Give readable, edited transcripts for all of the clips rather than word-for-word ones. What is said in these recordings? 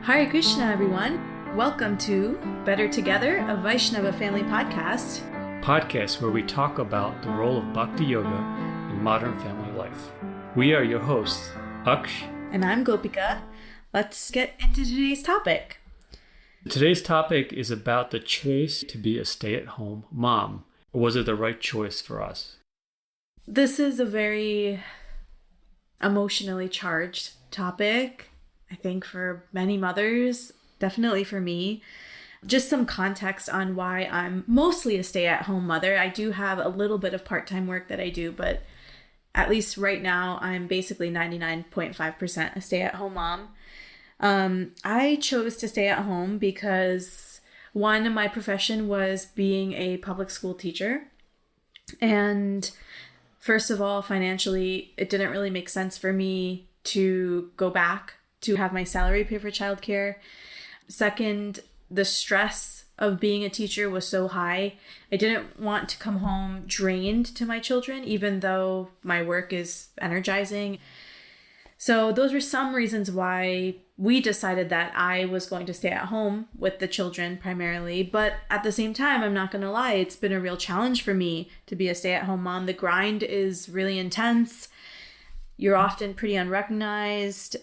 Hare Krishna, everyone. Welcome to Better Together, a Vaishnava family podcast. Podcast where we talk about the role of Bhakti Yoga in modern family life. We are your hosts, Aksh. And I'm Gopika. Let's get into today's topic. Today's topic is about the choice to be a stay-at-home mom. Was it the right choice for us? This is a very emotionally charged topic, I think, for many mothers, definitely for me. Just some context on why I'm mostly a stay-at-home mother. I do have a little bit of part-time work that I do, but at least right now, I'm basically 99.5% a stay-at-home mom. I chose to stay at home because, one, my profession was being a public school teacher. And first of all, financially, it didn't really make sense for me to go back to have my salary pay for childcare. Second, the stress of being a teacher was so high. I didn't want to come home drained to my children, even though my work is energizing. So those were some reasons why we decided that I was going to stay at home with the children primarily. But at the same time, I'm not going to lie, it's been a real challenge for me to be a stay-at-home mom. The grind is really intense. You're often pretty unrecognized.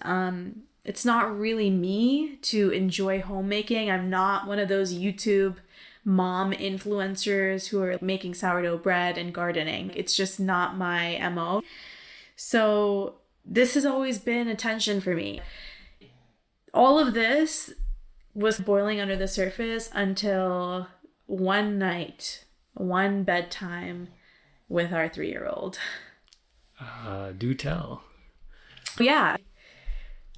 It's not really me to enjoy homemaking. I'm not one of those YouTube mom influencers who are making sourdough bread and gardening. It's just not my MO. So this has always been a tension for me. All of this was boiling under the surface until one night, one bedtime with our 3-year-old. Do tell. Yeah,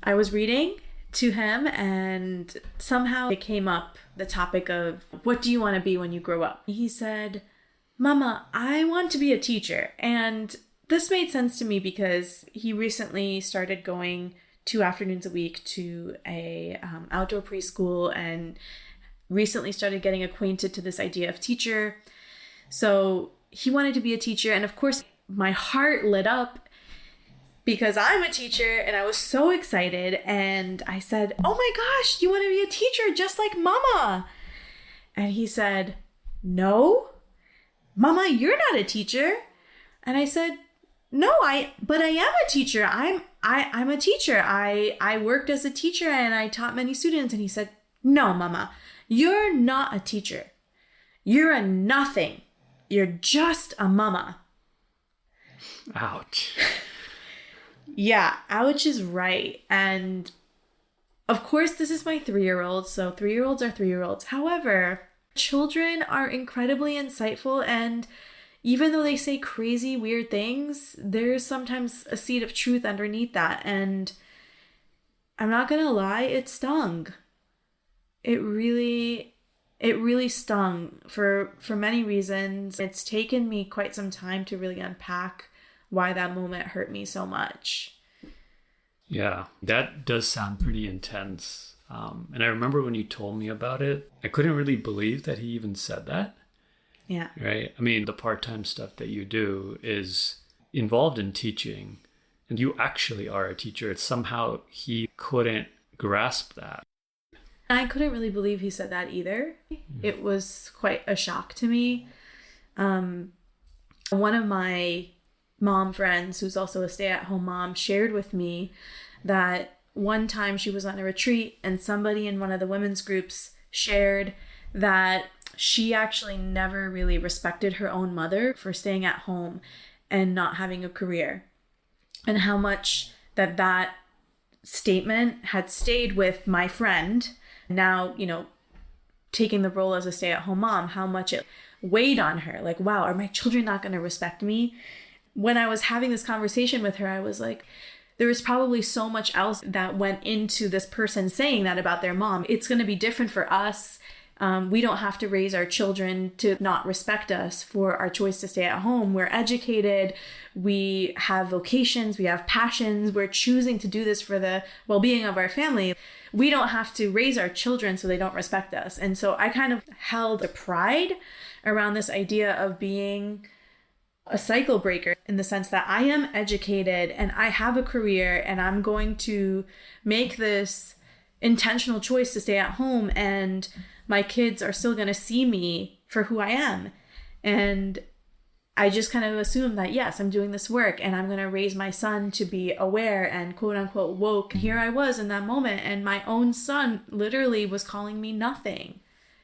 I was reading to him and somehow it came up, the topic of, what do you want to be when you grow up? He said, Mama, I want to be a teacher. And this made sense to me because he recently started going 2 afternoons a week to a outdoor preschool and recently started getting acquainted to this idea of teacher. So he wanted to be a teacher. And of course, my heart lit up because I'm a teacher and I was so excited. And I said, oh my gosh, you want to be a teacher just like Mama? And he said, no, Mama, you're not a teacher. And I said, no, but I am a teacher. I'm a teacher. I worked as a teacher and I taught many students. And he said, no, Mama, you're not a teacher. You're a nothing. You're just a mama. Ouch. Yeah, ouch is right. And of course, this is my 3-year-old. So 3-year-olds are 3-year-olds. However, children are incredibly insightful, and even though they say crazy, weird things, there's sometimes a seed of truth underneath that. And I'm not going to lie, it stung. It really stung for many reasons. It's taken me quite some time to really unpack why that moment hurt me so much. Yeah, that does sound pretty intense. And I remember when you told me about it, I couldn't really believe that he even said that. Yeah. Right? I mean, the part-time stuff that you do is involved in teaching, and you actually are a teacher. It's somehow he couldn't grasp that. I couldn't really believe he said that either. It was quite a shock to me. One of my mom friends, who's also a stay-at-home mom, shared with me that one time she was on a retreat and somebody in one of the women's groups shared that she actually never really respected her own mother for staying at home and not having a career, and how much that statement had stayed with my friend. Now, taking the role as a stay-at-home mom, how much it weighed on her. Like, wow, are my children not going to respect me? When I was having this conversation with her, I was like, there was probably so much else that went into this person saying that about their mom. It's going to be different for us. We don't have to raise our children to not respect us for our choice to stay at home. We're educated. We have vocations. We have passions. We're choosing to do this for the well-being of our family. We don't have to raise our children so they don't respect us. And so I kind of held a pride around this idea of being a cycle breaker, in the sense that I am educated and I have a career and I'm going to make this intentional choice to stay at home, and my kids are still going to see me for who I am. And I just kind of assumed that, yes, I'm doing this work and I'm going to raise my son to be aware and quote unquote woke. Here I was in that moment, and my own son literally was calling me nothing.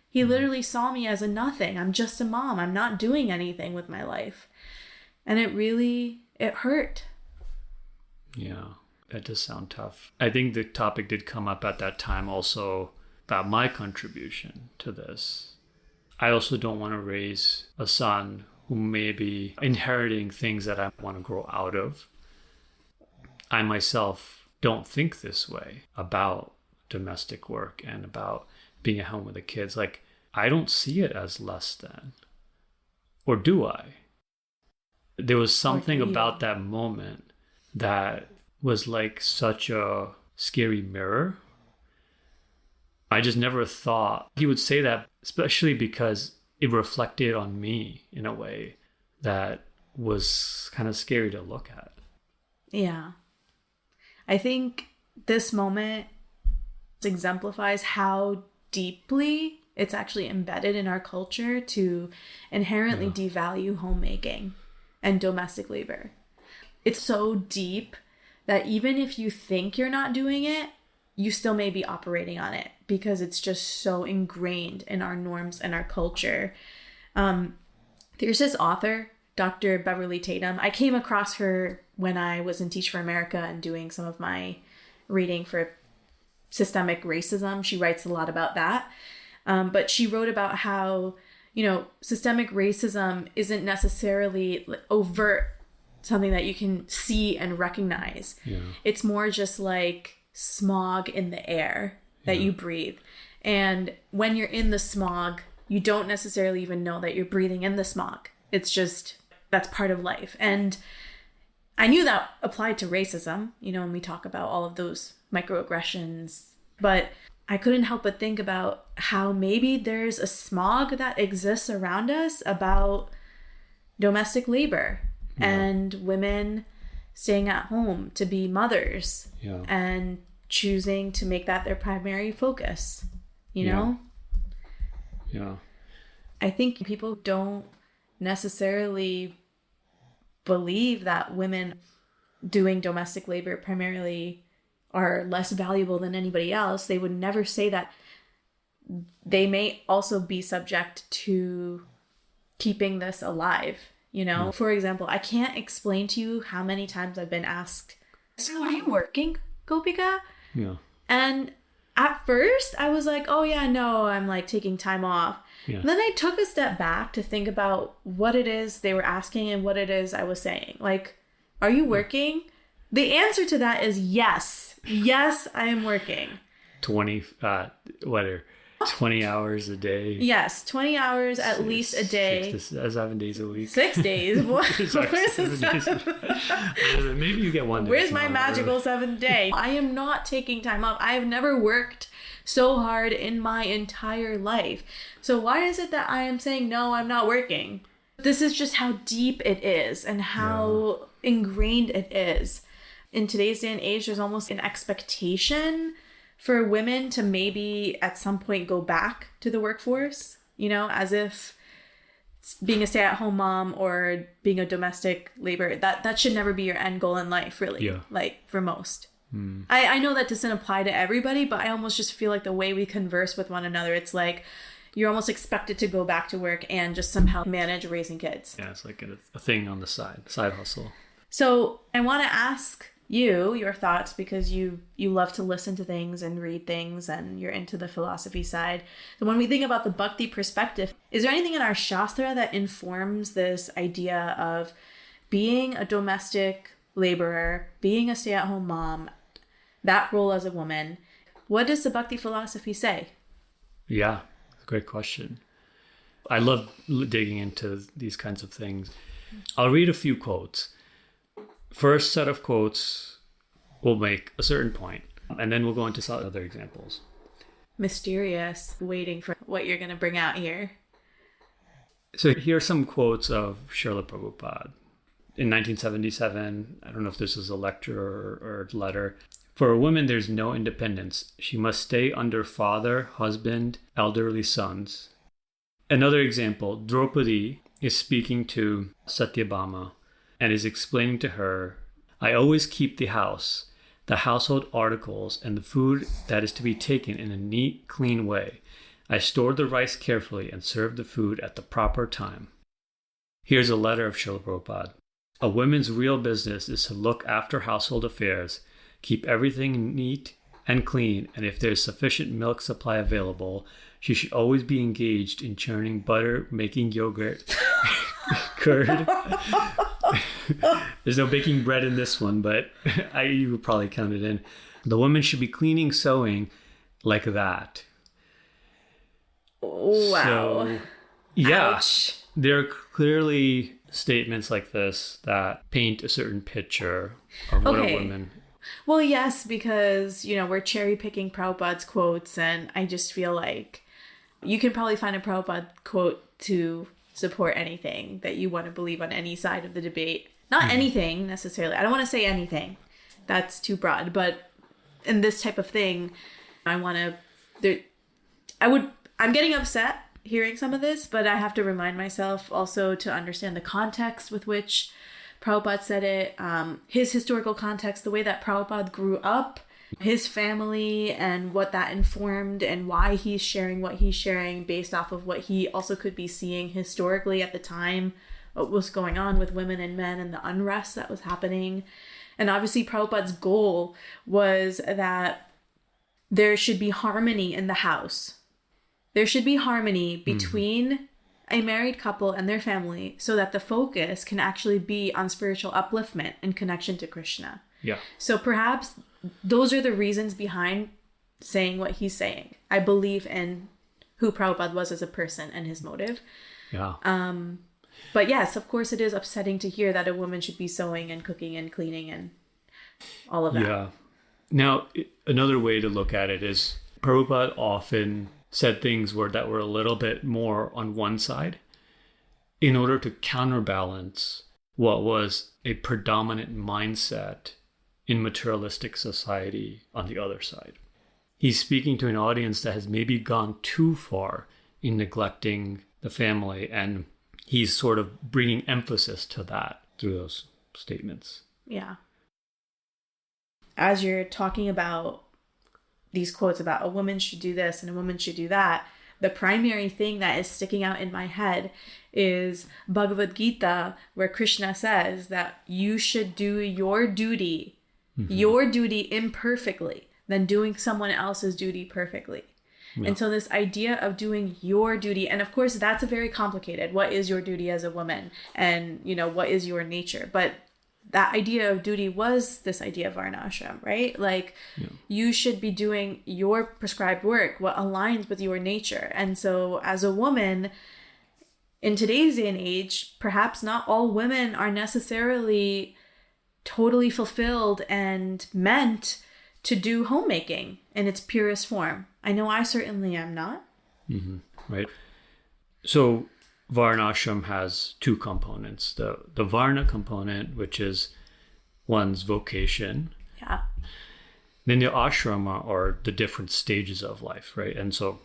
He literally saw me as a nothing. I'm just a mom. I'm not doing anything with my life. And it hurt. Yeah, that does sound tough. I think the topic did come up at that time also about my contribution to this. I also don't want to raise a son who may be inheriting things that I want to grow out of. I myself don't think this way about domestic work and about being at home with the kids. Like, I don't see it as less than. Or do I? There was something about that moment that was like such a scary mirror. I just never thought he would say that, especially because it reflected on me in a way that was kind of scary to look at. Yeah. I think this moment exemplifies how deeply it's actually embedded in our culture to inherently devalue homemaking and domestic labor. It's so deep that even if you think you're not doing it, you still may be operating on it because it's just so ingrained in our norms and our culture. There's this author, Dr. Beverly Tatum. I came across her when I was in Teach for America and doing some of my reading for systemic racism. She writes a lot about that. But she wrote about how, systemic racism isn't necessarily overt, something that you can see and recognize. Yeah. It's more just like smog in the air that you breathe. And when you're in the smog, you don't necessarily even know that you're breathing in the smog. It's just, that's part of life. And I knew that applied to racism, when we talk about all of those microaggressions, but I couldn't help but think about how maybe there's a smog that exists around us about domestic labor and women staying at home to be mothers and choosing to make that their primary focus, you know? Yeah. I think people don't necessarily believe that women doing domestic labor primarily are less valuable than anybody else. They would never say that they may also be subject to keeping this alive. For example, I can't explain to you how many times I've been asked, so are you working, Gopika? Yeah. And at first I was like, oh yeah, no, I'm like taking time off. Yeah. Then I took a step back to think about what it is they were asking and what it is I was saying. Like, are you working? The answer to that is yes. Yes, I am working. 20 hours a day. Yes, 20 hours at least a day. 6 to 7 days a week. 6 days? What? Where's the 7? Maybe you get 1 day. Where's my magical 7th day? I am not taking time off. I have never worked so hard in my entire life. So why is it that I am saying, no, I'm not working? This is just how deep it is and how ingrained it is. In today's day and age, there's almost an expectation for women to maybe at some point go back to the workforce, as if being a stay-at-home mom or being a domestic labor, that should never be your end goal in life, really, like for most. I know that doesn't apply to everybody, but I almost just feel like the way we converse with one another, it's like you're almost expected to go back to work and just somehow manage raising kids. Yeah, it's like a thing on the side hustle. So I want to ask you your thoughts, because you love to listen to things and read things and you're into the philosophy side. So when we think about the Bhakti perspective, is there anything in our Shastra that informs this idea of being a domestic laborer, being a stay-at-home mom, that role as a woman? What does the Bhakti philosophy say? Yeah, great question. I love digging into these kinds of things. I'll read a few quotes. First set of quotes will make a certain point, and then we'll go into some other examples. Mysterious, waiting for what you're going to bring out here. So here are some quotes of Srila Prabhupada. In 1977, I don't know if this is a lecture or letter, For a woman, there's no independence. She must stay under father, husband, elderly sons. Another example, Draupadi is speaking to Satyabhama and is explaining to her, I always keep the house, the household articles, and the food that is to be taken in a neat, clean way. I store the rice carefully and serve the food at the proper time. Here's a letter of Srila Prabhupada. A woman's real business is to look after household affairs, keep everything neat and clean, and if there's sufficient milk supply available, she should always be engaged in churning butter, making yogurt, curd. There's no baking bread in this one, but you would probably count it in. The woman should be cleaning, sewing, like that. Wow. So, yeah, Ouch. there are clearly statements like this that paint a certain picture of what a woman... Well, yes, because, we're cherry picking Prabhupada's quotes, and I just feel like you can probably find a Prabhupada quote to support anything that you want to believe on any side of the debate. Not anything necessarily. I don't want to say anything. That's too broad. But in this type of thing, I'm getting upset hearing some of this, but I have to remind myself also to understand the context with which Prabhupada said it, his historical context, the way that Prabhupada grew up, his family, and what that informed, and why he's sharing what he's sharing based off of what he also could be seeing historically at the time, what was going on with women and men and the unrest that was happening. And obviously Prabhupada's goal was that there should be harmony in the house. There should be harmony between a married couple and their family so that the focus can actually be on spiritual upliftment and connection to Krishna. Yeah. So perhaps those are the reasons behind saying what he's saying. I believe in who Prabhupada was as a person and his motive. Yeah. But yes, of course it is upsetting to hear that a woman should be sewing and cooking and cleaning and all of that. Yeah. Now, another way to look at it is Prabhupada often said things that were a little bit more on one side in order to counterbalance what was a predominant mindset in materialistic society on the other side. He's speaking to an audience that has maybe gone too far in neglecting the family, and he's sort of bringing emphasis to that through those statements. Yeah. As you're talking about these quotes about a woman should do this and a woman should do that, the primary thing that is sticking out in my head is Bhagavad Gita, where Krishna says that you should do your duty imperfectly than doing someone else's duty perfectly. Yeah. And so this idea of doing your duty, and of course that's a very complicated, what is your duty as a woman? And, what is your nature? But that idea of duty was this idea of varnashram, right? Like, you should be doing your prescribed work, what aligns with your nature. And so as a woman, in today's day and age, perhaps not all women are necessarily totally fulfilled and meant to do homemaking in its purest form. I know I certainly am not. Mm-hmm. Right. So Varnashram has two components. The Varna component, which is one's vocation. Yeah. Then the ashrama are the different stages of life, right? And so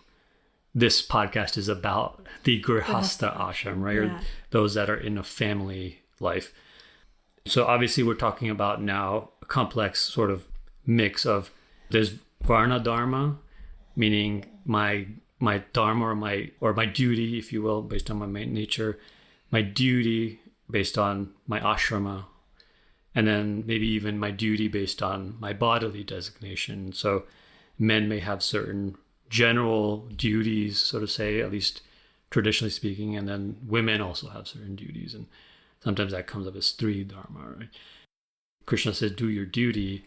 this podcast is about the grihastha ashram, right? Yeah. Or those that are in a family life. So obviously we're talking about now a complex sort of mix of, there's Varna Dharma, meaning my dharma or my duty, if you will, based on my nature, my duty based on my ashrama, and then maybe even my duty based on my bodily designation. So men may have certain general duties, so to say, at least traditionally speaking, and then women also have certain duties, and sometimes that comes up as three dharma, right? Krishna says, do your duty.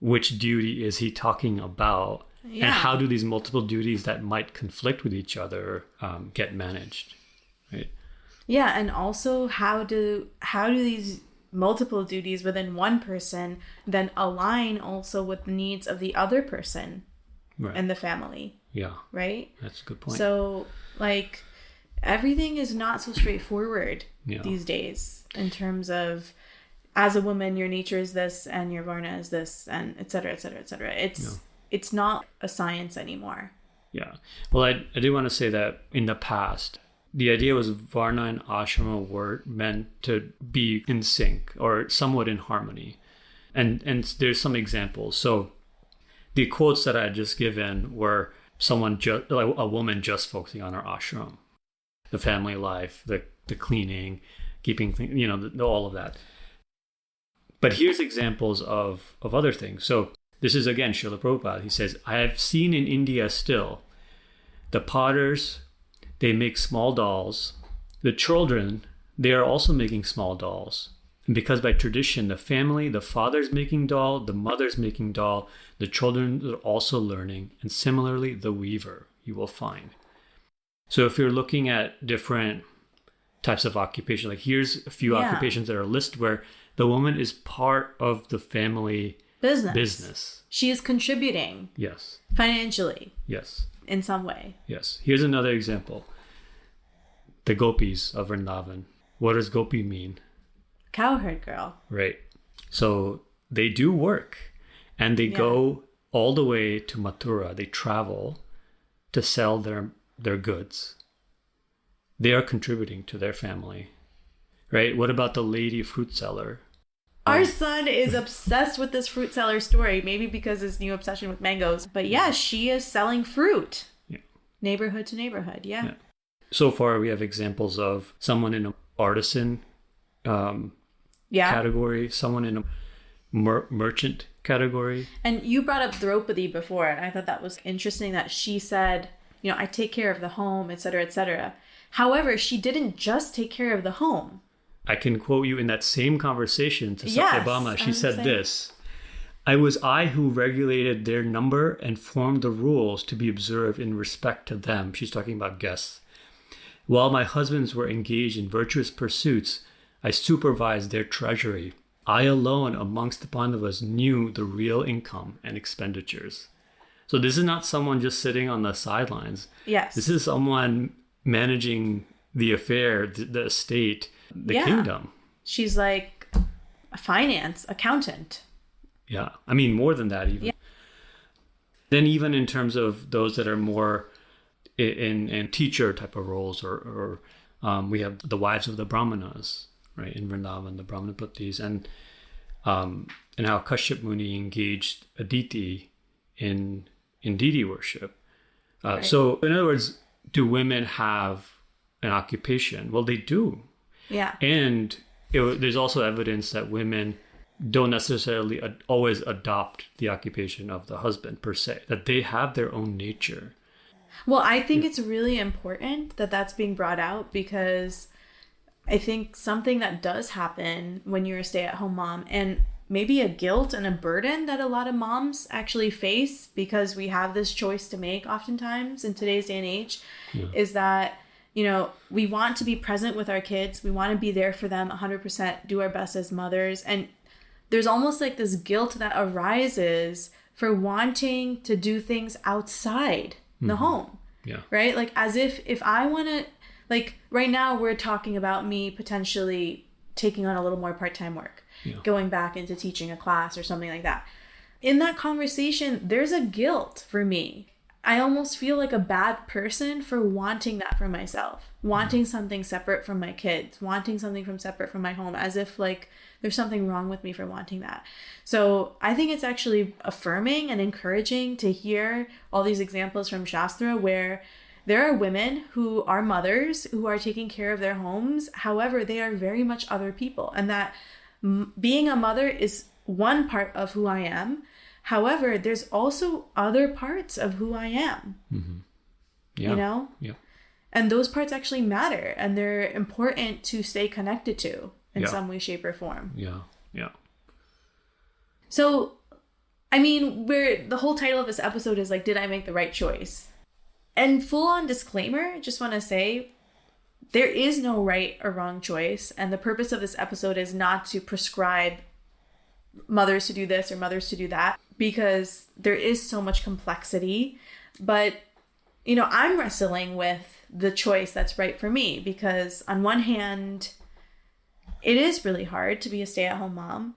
Which duty is he talking about? Yeah. And how do these multiple duties that might conflict with each other get managed, right? Yeah, and also how do these multiple duties within one person then align also with the needs of the other person and the family? Yeah. Right? That's a good point. So, like, everything is not so straightforward these days in terms of as a woman, your nature is this and your varna is this, and et cetera, et cetera, et cetera. It's not a science anymore. Yeah. Well, I do want to say that in the past, the idea was varna and ashrama were meant to be in sync or somewhat in harmony. And there's some examples. So the quotes that I had just given were a woman just focusing on her ashram, the family life, the cleaning, keeping clean, all of that. But here's examples of other things. So this is again Srila Prabhupada. He says, I have seen in India still, the potters, they make small dolls. The children, they are also making small dolls. And because by tradition, the family, the father's making doll, the mother's making doll, the children are also learning. And similarly, the weaver, you will find. So if you're looking at different types of occupation, like here's a few occupations that are listed where the woman is part of the family business. She is contributing. Yes. Financially. Yes. In some way. Yes. Here's another example. The gopis of Vrindavan. What does gopi mean? Cowherd girl. Right. So they do work and they go all the way to Mathura. They travel to sell their goods. They are contributing to their family. Right? What about the lady fruit seller? Our son is obsessed with this fruit seller story, maybe because his new obsession with mangoes. But yeah, she is selling fruit. Yeah. Neighborhood to neighborhood, yeah. So far, we have examples of someone in an artisan category, someone in a merchant category. And you brought up Draupadi before, and I thought that was interesting that she said, I take care of the home, et cetera, et cetera. However, she didn't just take care of the home. I can quote you in that same conversation to Satyabhama. She said this, I was I who regulated their number and formed the rules to be observed in respect to them. She's talking about guests. While my husbands were engaged in virtuous pursuits, I supervised their treasury. I alone amongst the Pandavas knew the real income and expenditures. So this is not someone just sitting on the sidelines. Yes. This is someone managing the affair, the estate, the kingdom. She's like a finance accountant. Yeah. I mean, more than that even. Yeah. Then even in terms of those that are more in teacher type of roles or we have the wives of the Brahmanas, right? In Vrindavan, the Brahmanaputis, and how Kashyap Muni engaged Aditi in deity worship. Right. So in other words, do women have an occupation? Well, they do. Yeah. And there's also evidence that women don't necessarily always adopt the occupation of the husband per se, that they have their own nature. Well, I think it's really important that that's being brought out, because I think something that does happen when you're a stay-at-home mom, and maybe a guilt and a burden that a lot of moms actually face because we have this choice to make oftentimes in today's day and age, is that we want to be present with our kids. We want to be there for them 100%, do our best as mothers. And there's almost like this guilt that arises for wanting to do things outside the home. Yeah. Right? Like as if I want to, like right now we're talking about me potentially taking on a little more part-time work, going back into teaching a class or something like that. In that conversation, there's a guilt for me. I almost feel like a bad person for wanting that for myself, wanting something separate from my kids, wanting something separate from my home, as if like there's something wrong with me for wanting that. So I think it's actually affirming and encouraging to hear all these examples from Shastra where there are women who are mothers who are taking care of their homes. However, they are very much other people, and that being a mother is one part of who I am. However, there's also other parts of who I am, Yeah. And those parts actually matter, and they're important to stay connected to in some way, shape, or form. Yeah. So, I mean, the whole title of this episode is like, did I make the right choice? And full on disclaimer, I just want to say, there is no right or wrong choice. And the purpose of this episode is not to prescribe mothers to do this or mothers to do that, because there is so much complexity. But, I'm wrestling with the choice that's right for me, because on one hand, it is really hard to be a stay-at-home mom.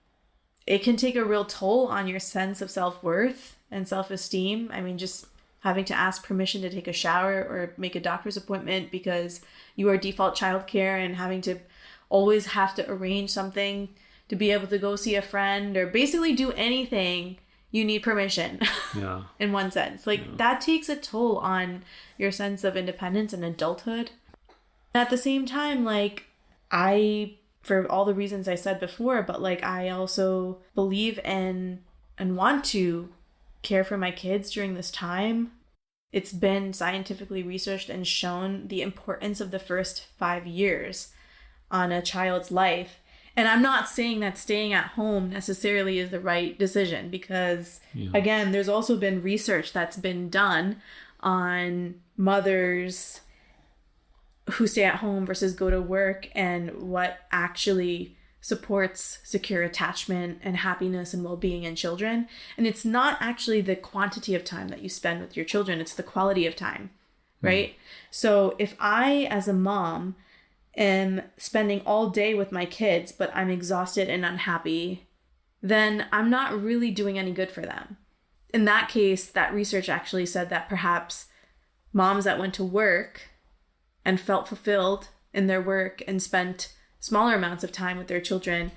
It can take a real toll on your sense of self-worth and self-esteem. I mean, just having to ask permission to take a shower or make a doctor's appointment because you are default childcare, and having to always have to arrange something to be able to go see a friend or basically do anything, you need permission. Yeah. In one sense. Like, that takes a toll on your sense of independence and adulthood. At the same time, like, for all the reasons I said before, but like, I also believe in and want to care for my kids during this time. It's been scientifically researched and shown the importance of the first 5 years on a child's life. And I'm not saying that staying at home necessarily is the right decision, because again, there's also been research that's been done on mothers who stay at home versus go to work, and what actually supports secure attachment and happiness and well-being in children. And it's not actually the quantity of time that you spend with your children, it's the quality of time, right? So if I, as a mom, am spending all day with my kids, but I'm exhausted and unhappy, then I'm not really doing any good for them. In that case, that research actually said that perhaps moms that went to work and felt fulfilled in their work and spent smaller amounts of time with their children,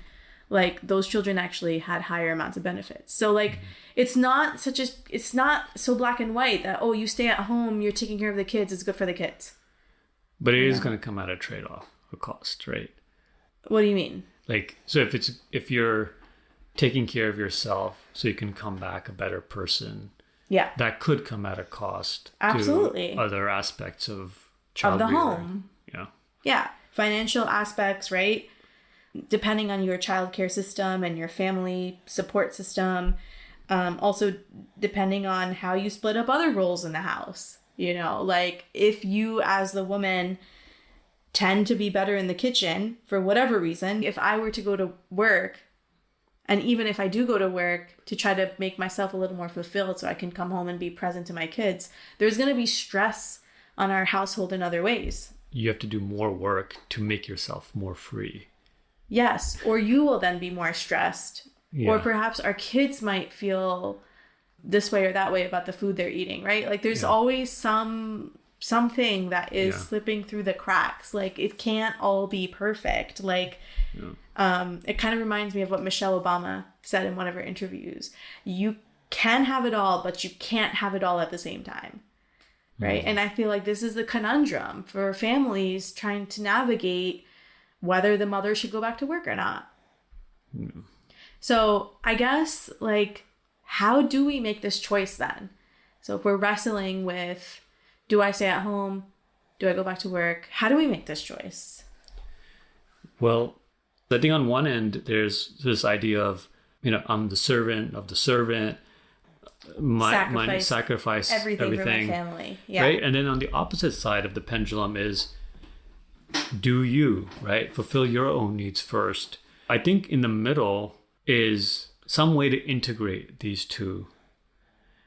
like, those children actually had higher amounts of benefits. So like, it's not so black and white that, oh, you stay at home, you're taking care of the kids, it's good for the kids. But it is going to come at a trade-off, a cost, right? What do you mean? Like, so if you're taking care of yourself so you can come back a better person, that could come at a cost. Absolutely. To other aspects of child of the rearing. home. Yeah. Financial aspects, right? Depending on your childcare system and your family support system. Also depending on how you split up other roles in the house. You know, like, if you as the woman tend to be better in the kitchen for whatever reason, if I were to go to work, and even if I do go to work to try to make myself a little more fulfilled so I can come home and be present to my kids, there's going to be stress on our household in other ways. You have to do more work to make yourself more free. Yes, or you will then be more stressed. Or perhaps our kids might feel this way or that way about the food they're eating, right? Like, there's always something that is slipping through the cracks. Like, it can't all be perfect. Like, it kind of reminds me of what Michelle Obama said in one of her interviews. You can have it all, but you can't have it all at the same time, right? And I feel like this is the conundrum for families trying to navigate whether the mother should go back to work or not. So I guess, like, how do we make this choice then? So if we're wrestling with, do I stay at home? Do I go back to work? How do we make this choice? Well, I think on one end, there's this idea of, I'm the servant of the servant. My sacrifice everything for my family. Yeah. Right? And then on the opposite side of the pendulum is, do you, right? Fulfill your own needs first. I think in the middle is some way to integrate these two.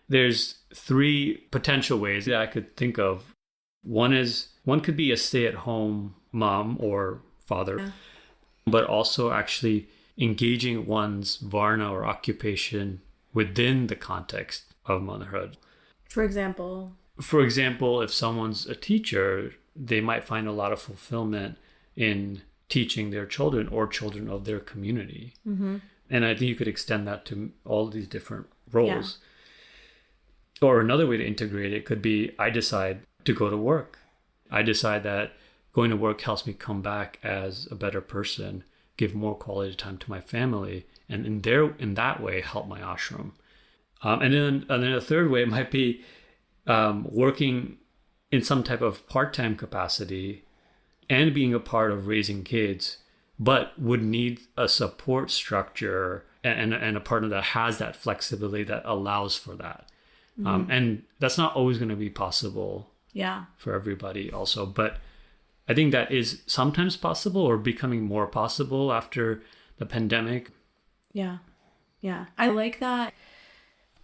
There's 3 potential ways that I could think of. One could be a stay-at-home mom or father, but also actually engaging one's varna or occupation within the context of motherhood. For example, if someone's a teacher, they might find a lot of fulfillment in teaching their children or children of their community. And I think you could extend that to all these different roles. Or another way to integrate it could be, I decide to go to work. I decide that going to work helps me come back as a better person, give more quality time to my family, and in that way help my ashram. And then a third way might be working in some type of part-time capacity and being a part of raising kids, but would need a support structure and a partner that has that flexibility that allows for that. And that's not always going to be possible for everybody also. But I think that is sometimes possible or becoming more possible after the pandemic. Yeah. I like that.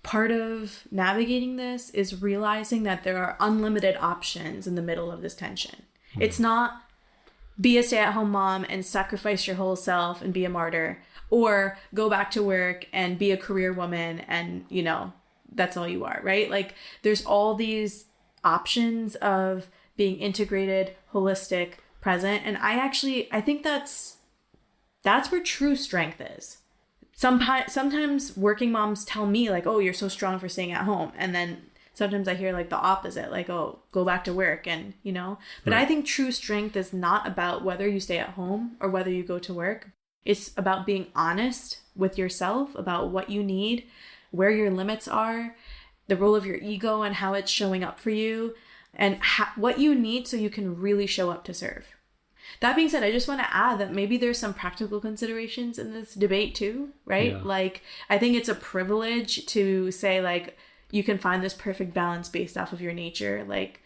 Part of navigating this is realizing that there are unlimited options in the middle of this tension. It's not be a stay-at-home mom and sacrifice your whole self and be a martyr, or go back to work and be a career woman and, you know, that's all you are, right? Like there's all these options of being integrated, holistic, present. And I think that's where true strength is. Sometimes working moms tell me like, oh, you're so strong for staying at home. And then sometimes I hear like the opposite, like, oh, go back to work and, you know. But right. I think true strength is not about whether you stay at home or whether you go to work. It's about being honest with yourself about what you need, where your limits are, the role of your ego and how it's showing up for you, and what you need so you can really show up to serve. That being said, I just want to add that maybe there's some practical considerations in this debate too, right? Yeah. Like, I think it's a privilege to say like, you can find this perfect balance based off of your nature. Like,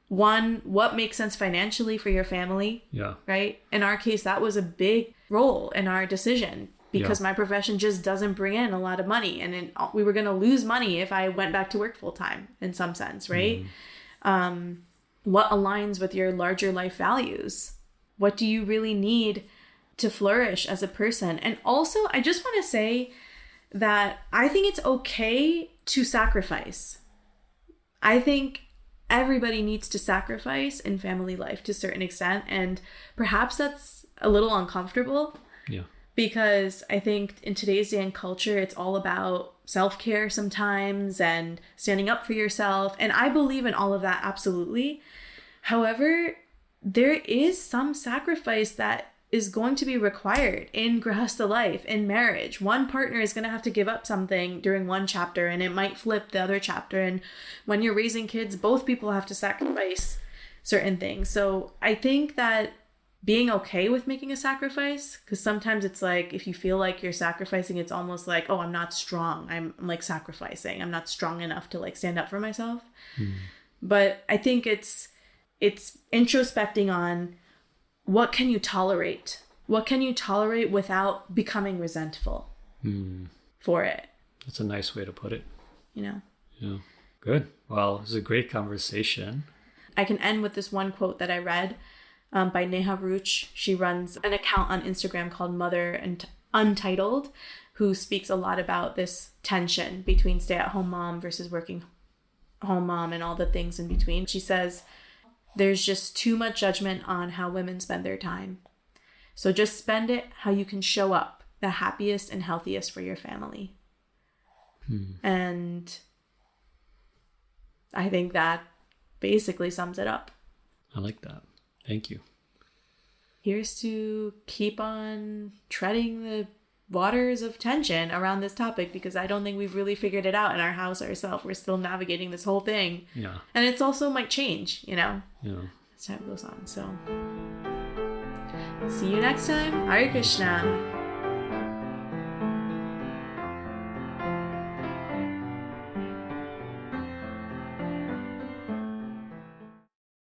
one, what makes sense financially for your family? Yeah. Right? In our case, that was a big role in our decision because my profession just doesn't bring in a lot of money. And we were going to lose money if I went back to work full time in some sense, right? What aligns with your larger life values? What do you really need to flourish as a person? And also, I just want to say that I think it's okay to sacrifice. I think everybody needs to sacrifice in family life to a certain extent. And perhaps that's a little uncomfortable. Yeah. Because I think in today's day and culture, it's all about self-care sometimes and standing up for yourself. And I believe in all of that, absolutely. However, there is some sacrifice that is going to be required in grahastha life, in marriage. One partner is going to have to give up something during one chapter and it might flip the other chapter. And when you're raising kids, both people have to sacrifice certain things. So I think that being okay with making a sacrifice, because sometimes it's like, if you feel like you're sacrificing, it's almost like, oh, I'm not strong. I'm like sacrificing. I'm not strong enough to like stand up for myself. But I think it's introspecting on what can you tolerate? What can you tolerate without becoming resentful for it? That's a nice way to put it. You know? Yeah. Good. Well, it was a great conversation. I can end with this one quote that I read by Neha Ruch. She runs an account on Instagram called Mother and Untitled, who speaks a lot about this tension between stay-at-home mom versus working home mom and all the things in between. She says, there's just too much judgment on how women spend their time. So just spend it how you can show up the happiest and healthiest for your family. And I think that basically sums it up. I like that. Thank you. Here's to keep on treading the waters of tension around this topic, because I don't think we've really figured it out in our house ourselves. We're still navigating this whole thing. Yeah. And it's also might change, you know? Yeah. As time goes on. So see you next time. Hare Krishna.